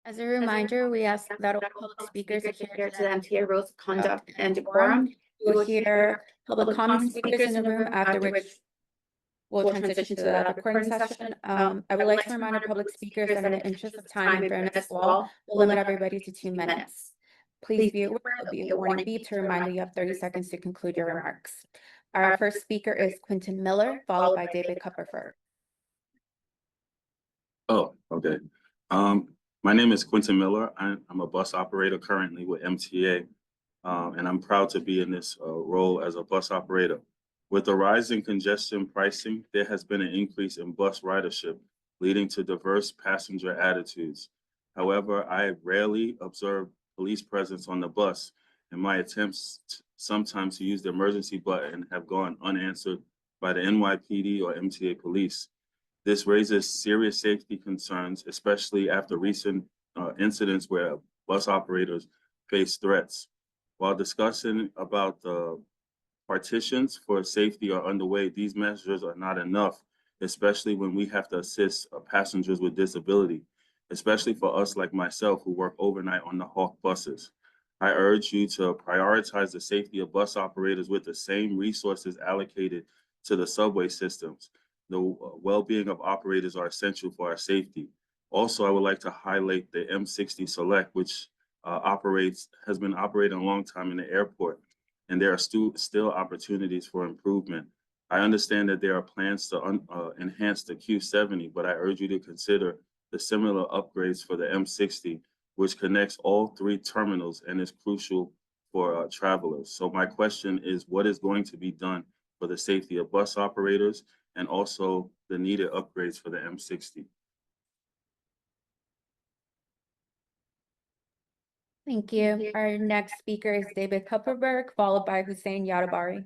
As a reminder, we ask that all public speakers adhere to the MTA rules of conduct and decorum. decorum. You will hear public comment speakers in the room, after which we'll transition to the recording session. I would like to remind our public speakers that in the interest of time and fairness as well, we'll limit everybody to 2 minutes. Please be aware there'll be a warning beep to remind you have 30 seconds to conclude your remarks. Our first speaker is Quinton Miller, followed by David Kupperberg. Oh, okay. My name is Quinton Miller. I'm a bus operator currently with MTA, and I'm proud to be in this role as a bus operator. With the rise in congestion pricing, there has been an increase in bus ridership, leading to diverse passenger attitudes. However, I rarely observe police presence on the bus, and my attempts sometimes to use the emergency button have gone unanswered by the NYPD or MTA police. This raises serious safety concerns, especially after recent incidents where bus operators face threats. While discussing about the partitions for safety are underway, these measures are not enough, especially when we have to assist passengers with disability, especially for us like myself who work overnight on the Hawk buses. I urge you to prioritize the safety of bus operators with the same resources allocated to the subway systems. The well-being of operators are essential for our safety. Also, I would like to highlight the M60 Select, which has been operating a long time in the airport, and there are still opportunities for improvement. I understand that there are plans to enhance the Q70, but I urge you to consider the similar upgrades for the M60, which connects all 3 terminals and is crucial for travelers. So my question is, what is going to be done for the safety of bus operators and also the needed upgrades for the M60? Thank you. Our next speaker is David Kupperberg, followed by Hussein Yadabari.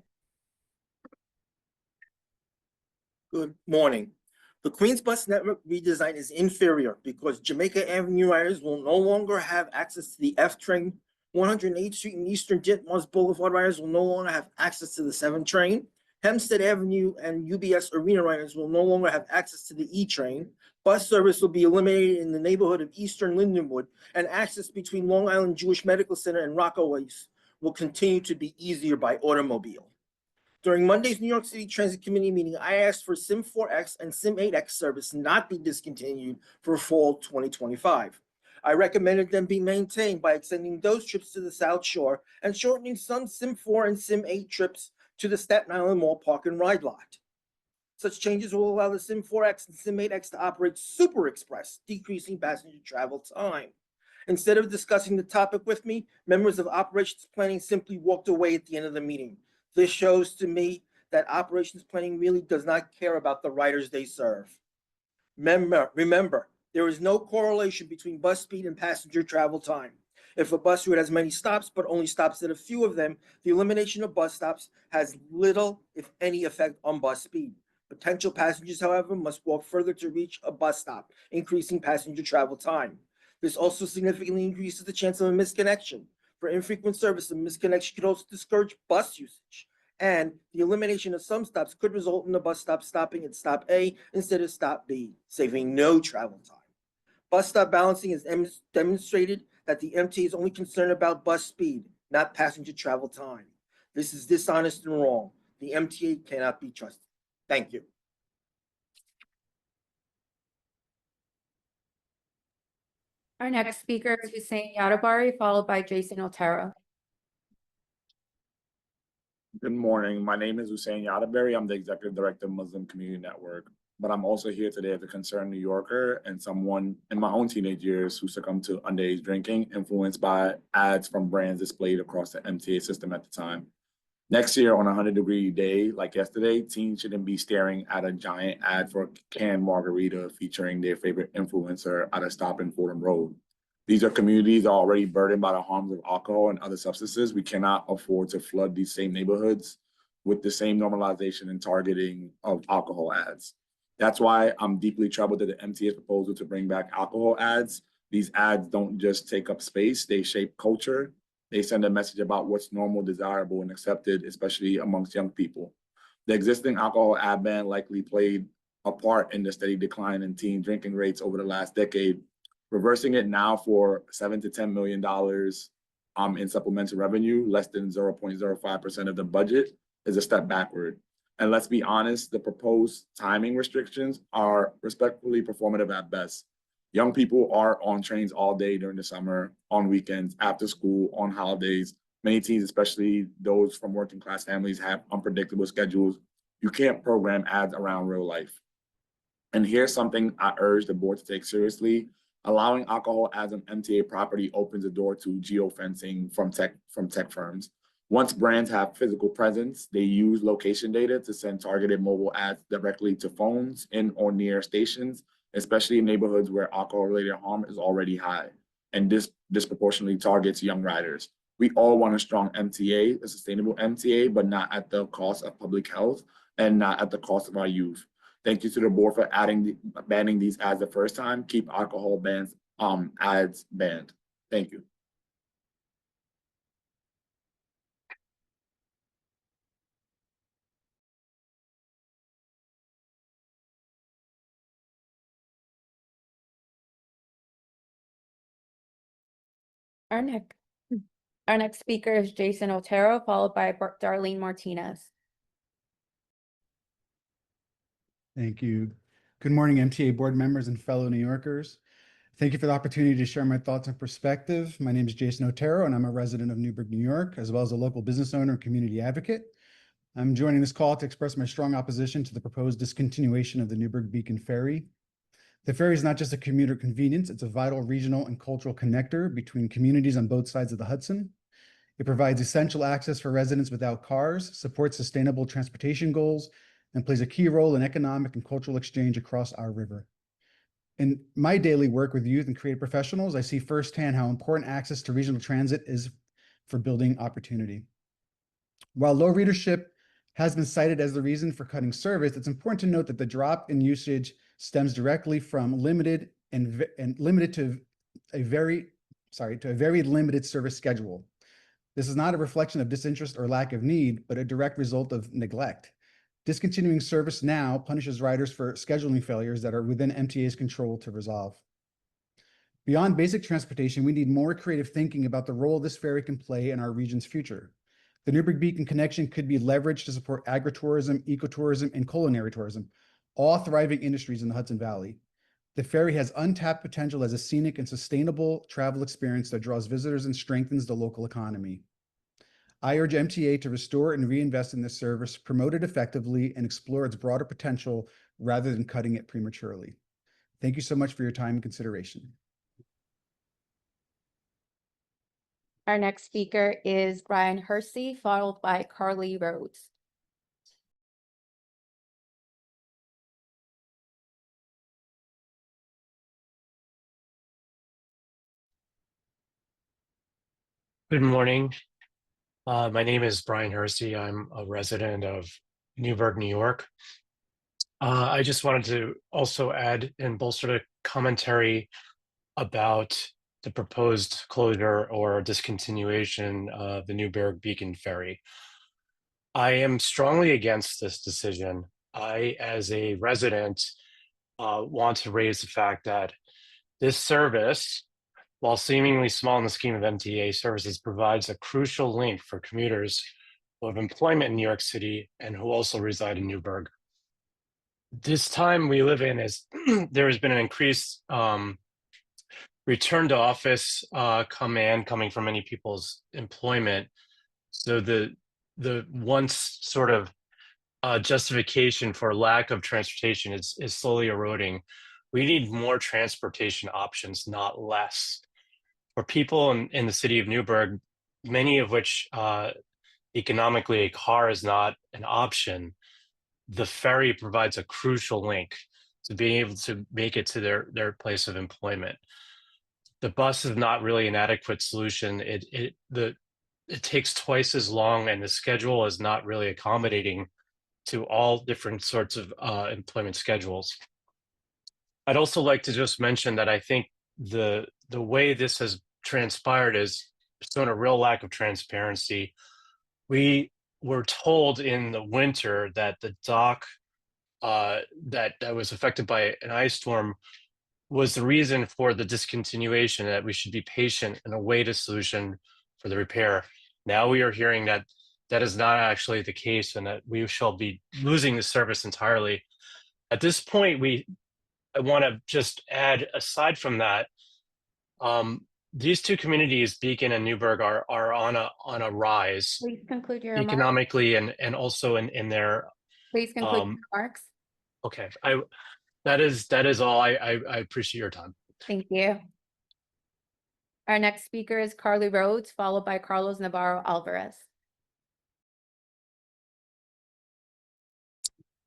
Good morning. The Queens bus network redesign is inferior because Jamaica Avenue riders will no longer have access to the F train. 108th Street and Eastern Ditmars Boulevard riders will no longer have access to the 7 train. Hempstead Avenue and UBS Arena riders will no longer have access to the E train. Bus service will be eliminated in the neighborhood of Eastern Lindenwood, and access between Long Island Jewish Medical Center and Rockaway will continue to be easier by automobile. During Monday's New York City Transit Committee meeting, I asked for SIM 4X and SIM 8X service not be discontinued for fall 2025. I recommended them be maintained by extending those trips to the South Shore and shortening some SIM 4 and SIM 8 trips to the Staten Island Mall Park and Ride lot. Such changes will allow the SIM 4X and SIM 8X to operate super express, decreasing passenger travel time. Instead of discussing the topic with me, members of operations planning simply walked away at the end of the meeting. This shows to me that operations planning really does not care about the riders they serve. Remember, there is no correlation between bus speed and passenger travel time. If a bus route has many stops but only stops at a few of them, the elimination of bus stops has little, if any, effect on bus speed. Potential passengers, however, must walk further to reach a bus stop, increasing passenger travel time. This also significantly increases the chance of a misconnection. For infrequent service, a misconnection could also discourage bus usage. And the elimination of some stops could result in the bus stop stopping at stop A instead of stop B, saving no travel time. Bus stop balancing has demonstrated that the MTA is only concerned about bus speed, not passenger travel time. This is dishonest and wrong. The MTA cannot be trusted. Thank you. Our next speaker is Hussein Yadabari, followed by Jason Otero. Good morning. My name is Hussein Yadabari. I'm the Executive Director of Muslim Community Network, but I'm also here today as a concerned New Yorker and someone in my own teenage years who succumbed to underage drinking, influenced by ads from brands displayed across the MTA system at the time. Next year on a 100-degree day like yesterday, teens shouldn't be staring at a giant ad for a canned margarita featuring their favorite influencer at a stop in Fordham Road. These are communities already burdened by the harms of alcohol and other substances. We cannot afford to flood these same neighborhoods with the same normalization and targeting of alcohol ads. That's why I'm deeply troubled at the MTA's proposal to bring back alcohol ads. These ads don't just take up space, they shape culture. They send a message about what's normal, desirable, and accepted, especially amongst young people. The existing alcohol ad ban likely played a part in the steady decline in teen drinking rates over the last decade, Reversing it now for $7 to $10 million in supplemental revenue, less than 0.05% of the budget, is a step backward. And let's be honest, the proposed timing restrictions are respectfully performative at best. Young people are on trains all day during the summer, on weekends, after school, on holidays. Many teens, especially those from working class families, have unpredictable schedules. You can't program ads around real life. And here's something I urge the board to take seriously. Allowing alcohol as an MTA property opens the door to geofencing from tech firms. Once brands have physical presence, they use location data to send targeted mobile ads directly to phones in or near stations, especially in neighborhoods where alcohol-related harm is already high. And this disproportionately targets young riders. We all want a strong MTA, a sustainable MTA, but not at the cost of public health and not at the cost of our youth. Thank you to the board for banning these ads the first time. Keep alcohol bans, ads banned. Thank you. Our next speaker is Jason Otero, followed by Darlene Martinez. Thank you. Good morning, MTA board members and fellow New Yorkers. Thank you for the opportunity to share my thoughts and perspective. My name is Jason Otero, and I'm a resident of Newburgh, New York, as well as a local business owner and community advocate. I'm joining this call to express my strong opposition to the proposed discontinuation of the Newburgh Beacon Ferry. The ferry is not just a commuter convenience, it's a vital regional and cultural connector between communities on both sides of the Hudson. It provides essential access for residents without cars, supports sustainable transportation goals, and plays a key role in economic and cultural exchange across our river. In my daily work with youth and creative professionals, I see firsthand how important access to regional transit is for building opportunity. While low readership has been cited as the reason for cutting service, it's important to note that the drop in usage stems directly from limited to a very limited service schedule. This is not a reflection of disinterest or lack of need, but a direct result of neglect. Discontinuing service now punishes riders for scheduling failures that are within MTA's control to resolve. Beyond basic transportation, we need more creative thinking about the role this ferry can play in our region's future. The Newburgh Beacon connection could be leveraged to support agritourism, ecotourism, and culinary tourism, all thriving industries in the Hudson Valley. The ferry has untapped potential as a scenic and sustainable travel experience that draws visitors and strengthens the local economy. I urge MTA to restore and reinvest in this service, promote it effectively, and explore its broader potential rather than cutting it prematurely. Thank you so much for your time and consideration. Our next speaker is Brian Hersy, followed by Carly Rhodes. Good morning. My name is Brian Hersy. I'm a resident of Newburgh, New York. I just wanted to also add and bolster the commentary about the proposed closure or discontinuation of the Newburgh Beacon Ferry. I am strongly against this decision. I, as a resident, want to raise the fact that this service, while seemingly small in the scheme of MTA services, provides a crucial link for commuters who have employment in New York City and who also reside in Newburgh. This time we live in is there has been an increased return to office coming from many people's employment. So the once sort of justification for lack of transportation is slowly eroding. We need more transportation options, not less. For people in the city of Newburgh, many of which economically a car is not an option, the ferry provides a crucial link to being able to make it to their place of employment. The bus is not really an adequate solution. It takes twice as long, and the schedule is not really accommodating to all different sorts of employment schedules. I'd also like to just mention that I think the way this has transpired is shown a real lack of transparency. We were told in the winter that the dock that was affected by an ice storm was the reason for the discontinuation, that we should be patient and await a solution for the repair. Now we are hearing that that is not actually the case and that we shall be losing the service entirely. At this point, I want to just add, aside from that, these two communities, Beacon and Newburgh, are on a rise Please conclude your remarks. economically and also in their. Please conclude your remarks. Okay, that is all. I appreciate your time. Thank you. Our next speaker is Carly Rhodes, followed by Carlos Navarro Alvarez.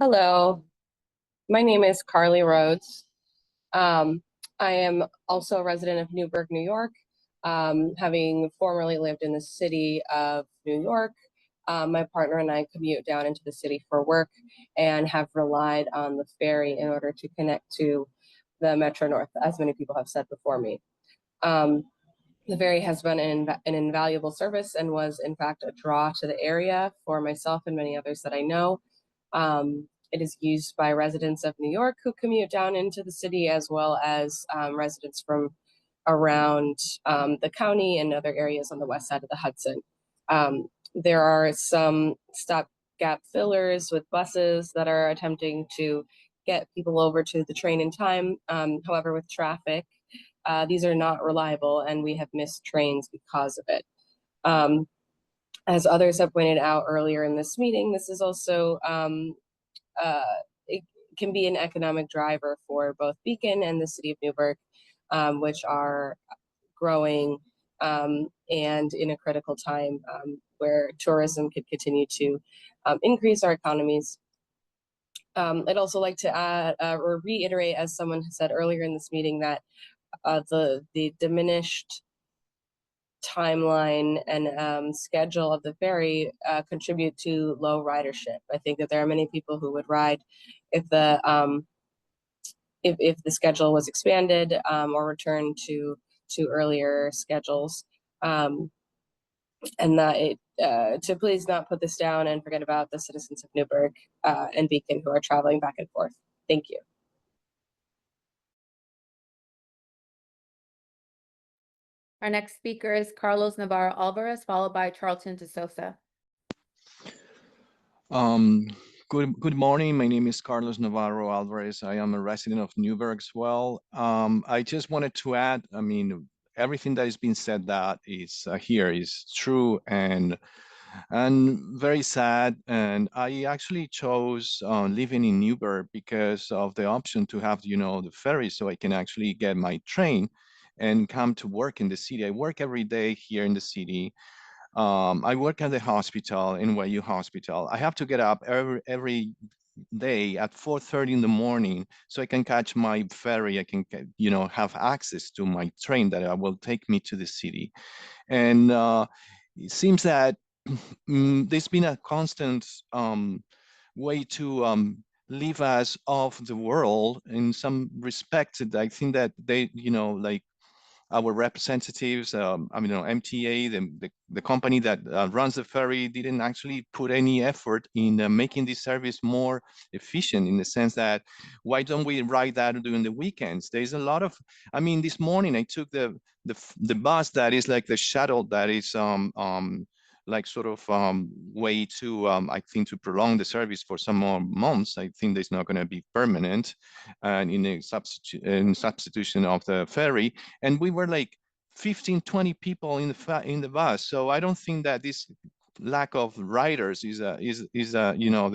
Hello, my name is Carly Rhodes. I am also a resident of Newburgh, New York, having formerly lived in the city of New York. My partner and I commute down into the city for work and have relied on the ferry in order to connect to the Metro North, as many people have said before me. The ferry has been an invaluable service and was in fact a draw to the area for myself and many others that I know. It is used by residents of New York who commute down into the city, as well as residents from around the county and other areas on the west side of the Hudson. There are some stopgap fillers with buses that are attempting to get people over to the train in time. However, with traffic, these are not reliable and we have missed trains because of it. As others have pointed out earlier in this meeting, this is also, it can be an economic driver for both Beacon and the city of Newburgh, which are growing and in a critical time where tourism could continue to increase our economies. I'd also like to add or reiterate, as someone said earlier in this meeting, that the diminished timeline and schedule of the ferry contribute to low ridership. I think that there are many people who would ride if the schedule was expanded or returned to earlier schedules, and that to please not put this down and forget about the citizens of Newburgh and Beacon who are traveling back and forth. Thank you. Our next speaker is Carlos Navarro Alvarez, followed by Charlton Doso. Good morning. My name is Carlos Navarro Alvarez. I am a resident of Newburgh as well. I just wanted to add, I mean, everything that has been said that is here is true and very sad. And I actually chose living in Newburgh because of the option to have, you know, the ferry, so I can actually get my train and come to work in the city. I work every day here in the city. I work at the hospital, NYU Hospital. I have to get up every day at 4:30 in the morning so I can catch my ferry. I can, you know, have access to my train that will take me to the city. And it seems that there's been a constant way to leave us off the world in some respects. I think that they, you know, like our representatives, I mean, you know, MTA, the company that runs the ferry, didn't actually put any effort in making this service more efficient, in the sense that, why don't we ride that during the weekends? There's a lot of, I mean, this morning I took the bus that is like the shuttle that is like sort of way to, I think, to prolong the service for some more months. I think there's not going to be permanent and in a substitution of the ferry. And we were like 15, 20 people in the bus. So I don't think that this lack of riders is you know,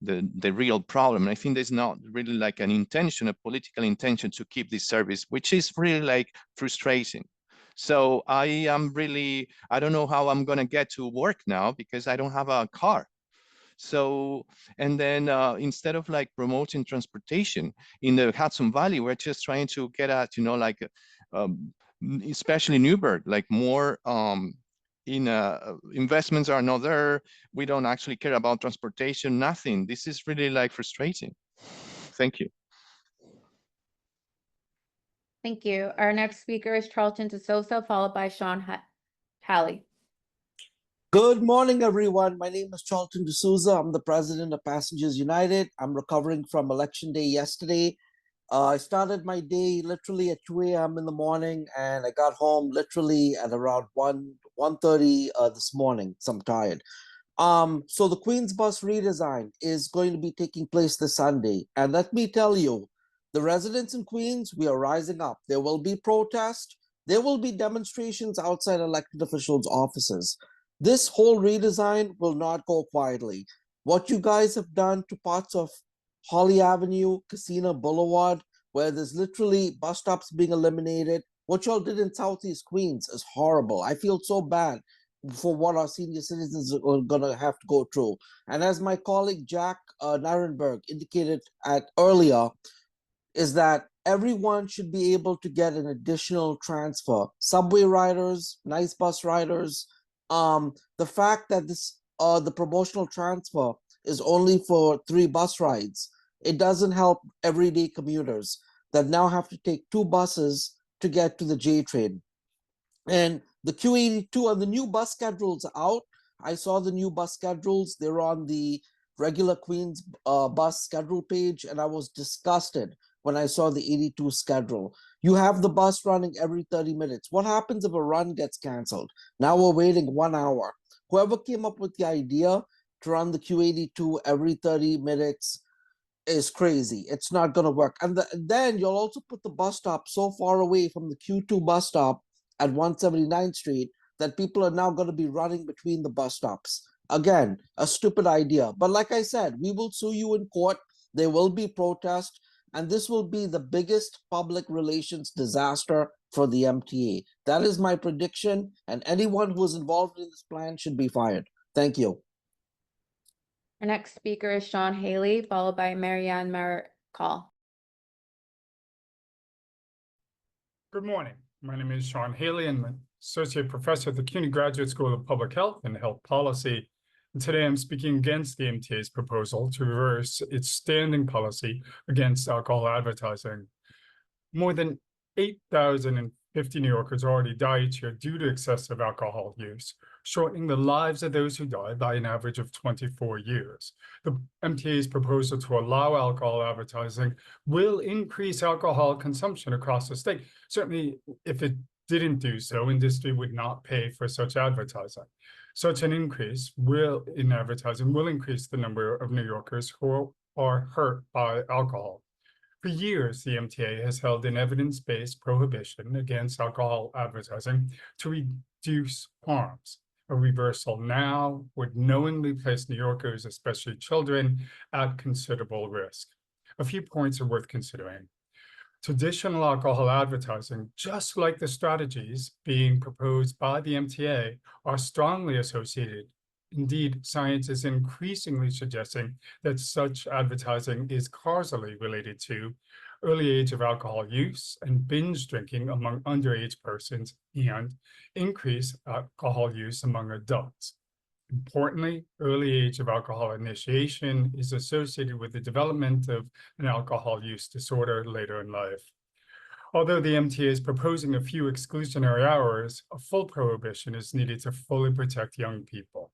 the real problem. I think there's not really like an intention, a political intention to keep this service, which is really like frustrating. So I don't know how I'm going to get to work now because I don't have a car. So, and then instead of like promoting transportation in the Hudson Valley, we're just trying to get at, you know, like, especially Newburgh, like more investments are not there. We don't actually care about transportation, nothing. This is really like frustrating. Thank you. Thank you. Our next speaker is Charlton Doso, followed by Sean Halley. Good morning, everyone. My name is Charlton Doso. I'm the president of Passengers United. I'm recovering from Election Day yesterday. I started my day literally at 2 a.m. in the morning, and I got home literally at around 1:30 this morning. So I'm tired. So the Queens Bus redesign is going to be taking place this Sunday. And let me tell you, the residents in Queens, we are rising up. There will be protests. There will be demonstrations outside elected officials' offices. This whole redesign will not go quietly. What you guys have done to parts of Holly Avenue, Casino Boulevard, where there's literally bus stops being eliminated, what y'all did in Southeast Queens is horrible. I feel so bad for what our senior citizens are going to have to go through. And as my colleague Jack Nirenberg indicated earlier, is that everyone should be able to get an additional transfer. Subway riders, nice bus riders. The fact that the promotional transfer is only for 3 bus rides, it doesn't help everyday commuters that now have to take 2 buses to get to the J train. And the Q82 and the new bus schedules are out. I saw the new bus schedules. They're on the regular Queens bus schedule page, and I was disgusted when I saw the 82 schedule. You have the bus running every 30 minutes. What happens if a run gets canceled? Now we're waiting 1 hour. Whoever came up with the idea to run the Q82 every 30 minutes is crazy. It's not going to work. And then you'll also put the bus stop so far away from the Q2 bus stop at 179th Street that people are now going to be running between the bus stops. Again, a stupid idea. But like I said, we will sue you in court. There will be protests, and this will be the biggest public relations disaster for the MTA. That is my prediction, and anyone who is involved in this plan should be fired. Thank you. Our next speaker is Sean Haley, followed by Marian Marshaw. Good morning. My name is Sean Haley. I'm an associate professor at the CUNY Graduate School of Public Health and Health Policy. And today I'm speaking against the MTA's proposal to reverse its standing policy against alcohol advertising. More than 8,050 New Yorkers already die each year due to excessive alcohol use, shortening the lives of those who die by an average of 24 years. The MTA's proposal to allow alcohol advertising will increase alcohol consumption across the state. Certainly, if it didn't do so, industry would not pay for such advertising. Such an increase in advertising will increase the number of New Yorkers who are hurt by alcohol. For years, the MTA has held an evidence-based prohibition against alcohol advertising to reduce harms. A reversal now would knowingly place New Yorkers, especially children, at considerable risk. A few points are worth considering. Traditional alcohol advertising, just like the strategies being proposed by the MTA, are strongly associated. Indeed, science is increasingly suggesting that such advertising is causally related to early age of alcohol use and binge drinking among underage persons and increased alcohol use among adults. Importantly, early age of alcohol initiation is associated with the development of an alcohol use disorder later in life. Although the MTA is proposing a few exclusionary hours, a full prohibition is needed to fully protect young people.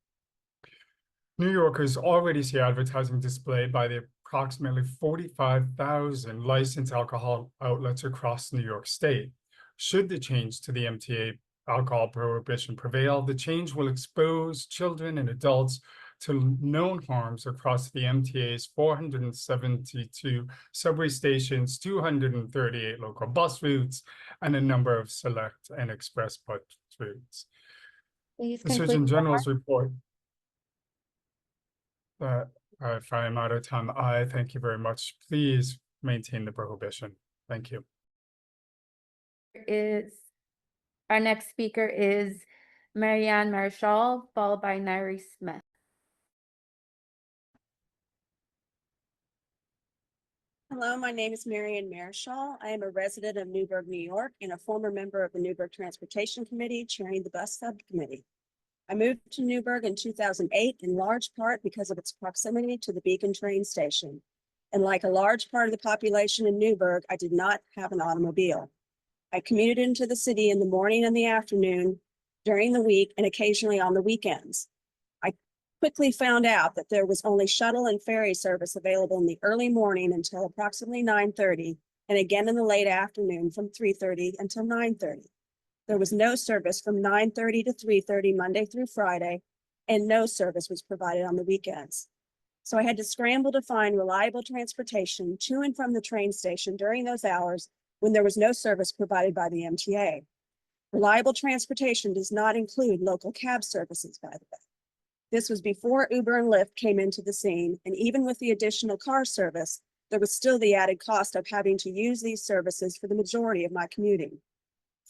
New Yorkers already see advertising displayed by the approximately 45,000 licensed alcohol outlets across New York State. Should the change to the MTA alcohol prohibition prevail, the change will expose children and adults to known harms across the MTA's 472 subway stations, 238 local bus routes, and a number of select and express bus routes. Please The conclude. Surgeon General's report. If I am out of time, I thank you very much. Please maintain the prohibition. Thank you. Our next speaker is Marian Marshaw, followed by Nairi Smith. Hello, my name is Marian Marshaw. I am a resident of Newburgh, New York, and a former member of the Newburgh Transportation Committee, chairing the bus subcommittee. I moved to Newburgh in 2008, in large part because of its proximity to the Beacon train station. And like a large part of the population in Newburgh, I did not have an automobile. I commuted into the city in the morning and the afternoon, during the week, and occasionally on the weekends. I quickly found out that there was only shuttle and ferry service available in the early morning until approximately 9:30, and again in the late afternoon from 3:30 until 9:30. There was no service from 9:30 to 3:30 Monday through Friday, and no service was provided on the weekends. So I had to scramble to find reliable transportation to and from the train station during those hours when there was no service provided by the MTA. Reliable transportation does not include local cab services, by the way. This was before Uber and Lyft came into the scene, and even with the additional car service, there was still the added cost of having to use these services for the majority of my commuting.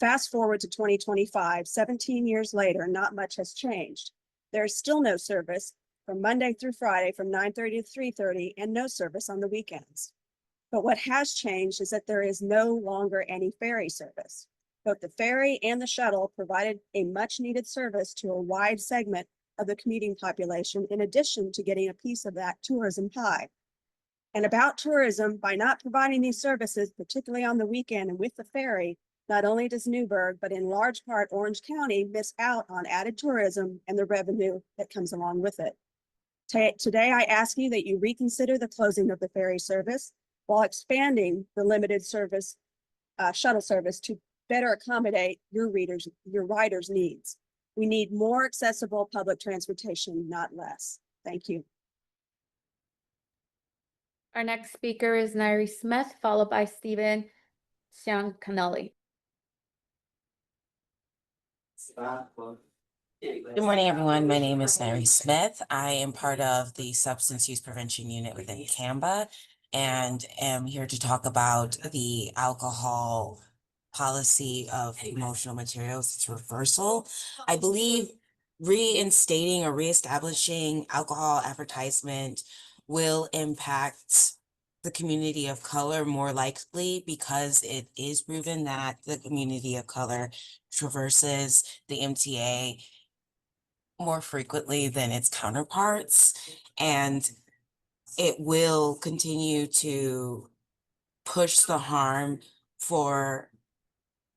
Fast forward to 2025, 17 years later, not much has changed. There is still no service from Monday through Friday from 9:30 to 3:30 and no service on the weekends. But what has changed is that there is no longer any ferry service. Both the ferry and the shuttle provided a much needed service to a wide segment of the commuting population, in addition to getting a piece of that tourism pie. And about tourism, by not providing these services, particularly on the weekend and with the ferry, not only does Newburgh, but in large part Orange County, miss out on added tourism and the revenue that comes along with it. Today, I ask you that you reconsider the closing of the ferry service while expanding the limited service shuttle service to better accommodate your riders' needs. We need more accessible public transportation, not less. Thank you. Our next speaker is Nairi Smith, followed by Stephen Sianelli. Good morning, everyone. My name is Mary Smith. I am part of the Substance Use Prevention Unit within CAMBA and am here to talk about the alcohol policy of promotional materials, its reversal. I believe reinstating or reestablishing alcohol advertisement will impact the community of color more likely because it is proven that the community of color traverses the MTA more frequently than its counterparts, and it will continue to push the harm for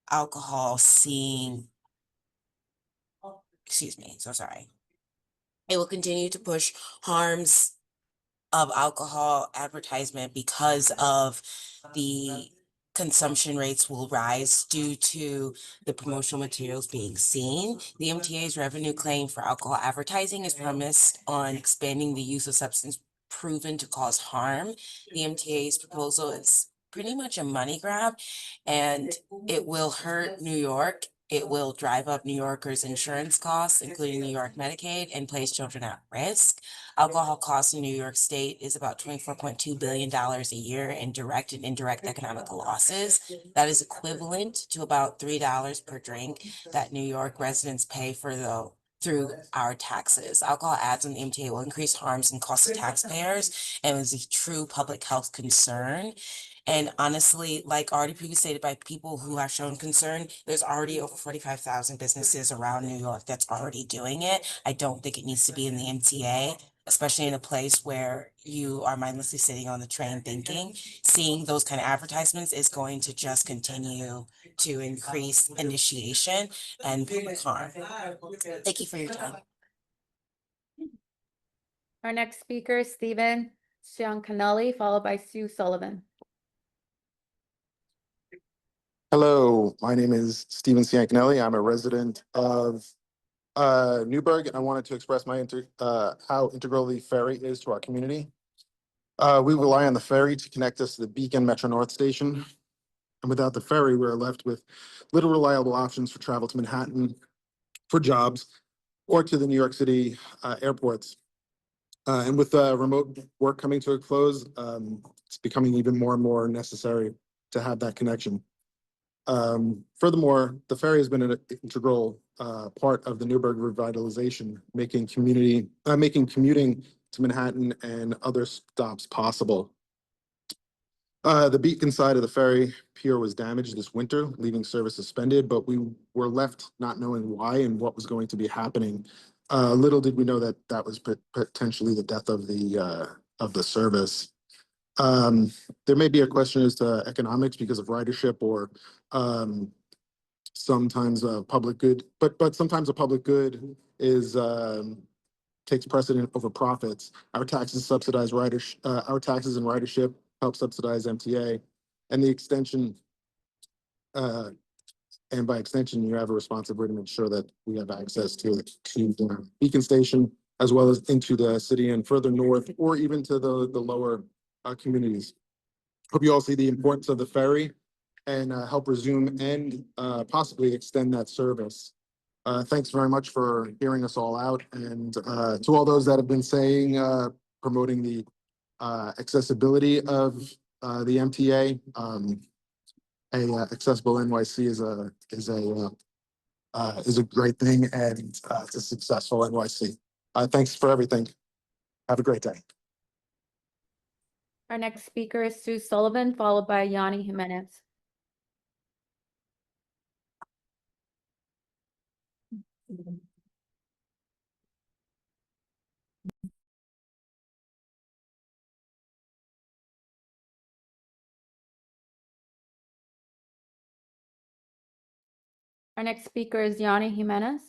alcohol seeing, it will continue to push harms of alcohol advertisement because of the consumption rates will rise due to the promotional materials being seen. The MTA's revenue claim for alcohol advertising is premised on expanding the use of substance proven to cause harm. The MTA's proposal is pretty much a money grab, and it will hurt New York. It will drive up New Yorkers' insurance costs, including New York Medicaid, and place children at risk. Alcohol costs in New York State is about $24.2 billion a year in direct and indirect economic losses. That is equivalent to about $3 per drink that New York residents pay through our taxes. Alcohol ads on the MTA will increase harms and costs to taxpayers and is a true public health concern. And honestly, like already previously stated by people who have shown concern, there's already over 45,000 businesses around New York that's already doing it. I don't think it needs to be in the MTA, especially in a place where you are mindlessly sitting on the train thinking. Seeing those kind of advertisements is going to just continue to increase initiation and public harm. Thank you for your time. Our next speaker is Stephen Sianelli, followed by Sue Sullivan. Hello, my name is Stephen Sianelli. I'm a resident of Newburgh, and I wanted to express my how integral the ferry is to our community. We rely on the ferry to connect us to the Beacon Metro North Station. And without the ferry, we're left with little reliable options for travel to Manhattan for jobs or to the New York City airports. And with remote work coming to a close, it's becoming even more and more necessary to have that connection. Furthermore, the ferry has been an integral part of the Newburgh revitalization, making commuting to Manhattan and other stops possible. The Beacon side of the ferry pier was damaged this winter, leaving service suspended, but we were left not knowing why and what was going to be happening. Little did we know that that was potentially the death of the service. There may be a question as to economics because of ridership or sometimes a public good, but sometimes a public good is takes precedent over profits. Our taxes subsidize our taxes and ridership help subsidize MTA, and the extension. And by extension, you have a responsibility to make sure that we have access to the Beacon Station, as well as into the city and further north, or even to the lower communities. Hope you all see the importance of the ferry and help resume and possibly extend that service. Thanks very much for hearing us all out, and to all those that have been saying, promoting the accessibility of the MTA. Accessible NYC is a great thing, and it's a successful NYC. Thanks for everything. Have a great day. Our next speaker is Sue Sullivan, followed by Yanni Himenez. Our next speaker is Yanni Himenez.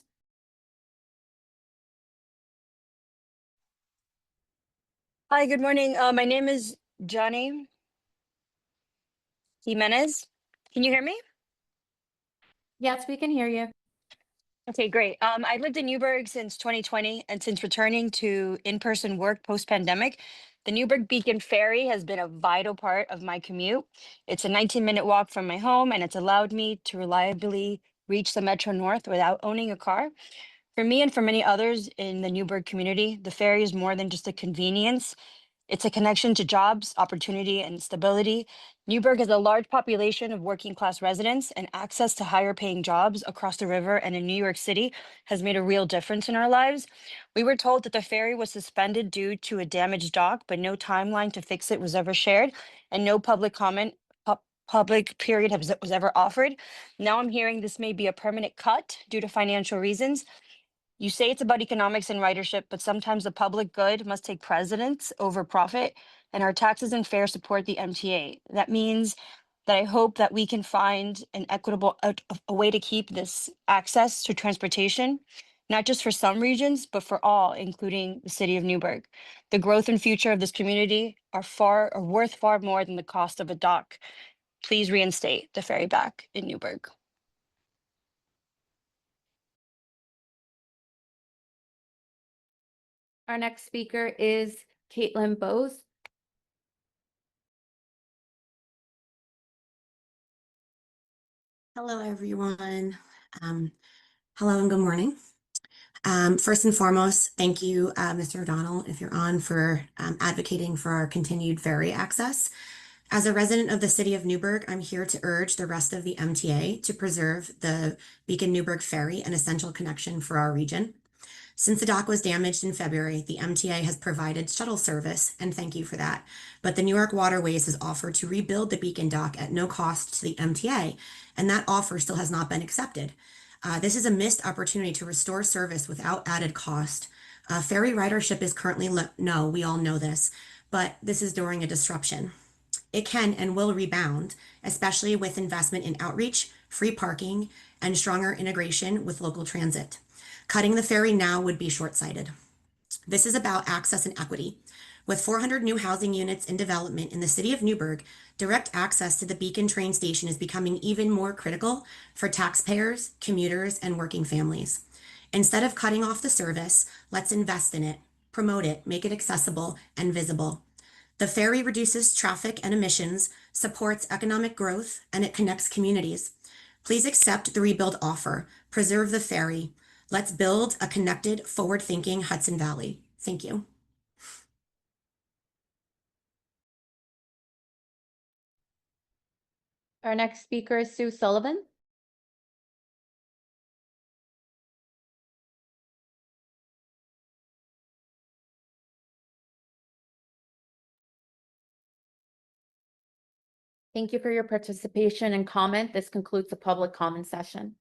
Hi, good morning. My name is Johnny Himenez. Can you hear me? Yes, we can hear you. Okay, great. I lived in Newburgh since 2020, and since returning to in-person work post-pandemic, the Newburgh Beacon Ferry has been a vital part of my commute. It's a 19-minute walk from my home, and it's allowed me to reliably reach the Metro North without owning a car. For me and for many others in the Newburgh community, the ferry is more than just a convenience. It's a connection to jobs, opportunity, and stability. Newburgh has a large population of working class residents, and access to higher paying jobs across the river and in New York City has made a real difference in our lives. We were told that the ferry was suspended due to a damaged dock, but no timeline to fix it was ever shared, and no public comment, public period was ever offered. Now I'm hearing this may be a permanent cut due to financial reasons. You say it's about economics and ridership, but sometimes the public good must take precedence over profit, and our taxes and fares support the MTA. That means that I hope that we can find an equitable a way to keep this access to transportation, not just for some regions, but for all, including the city of Newburgh. The growth and future of this community are worth far more than the cost of a dock. Please reinstate the ferry back in Newburgh. Our next speaker is Caitlyn Bose. Hello, everyone. Hello and good morning. First and foremost, thank you, Mr. O'Donnell, if you're on, for advocating for our continued ferry access. As a resident of the city of Newburgh, I'm here to urge the rest of the MTA to preserve the Beacon Newburgh ferry, an essential connection for our region. Since the dock was damaged in February, the MTA has provided shuttle service, and thank you for that. But the New York Waterways has offered to rebuild the Beacon dock at no cost to the MTA, and that offer still has not been accepted. This is a missed opportunity to restore service without added cost. Ferry ridership is currently no, we all know this, but this is during a disruption. It can and will rebound, especially with investment in outreach, free parking, and stronger integration with local transit. Cutting the ferry now would be short-sighted. This is about access and equity. With 400 new housing units in development in the city of Newburgh, direct access to the Beacon train station is becoming even more critical for taxpayers, commuters, and working families. Instead of cutting off the service, let's invest in it, promote it, make it accessible and visible. The ferry reduces traffic and emissions, supports economic growth, and it connects communities. Please accept the rebuild offer, preserve the ferry. Let's build a connected, forward-thinking Hudson Valley. Thank you. Our next speaker is Sue Sullivan. Thank you for your participation and comment. This concludes the public comment session.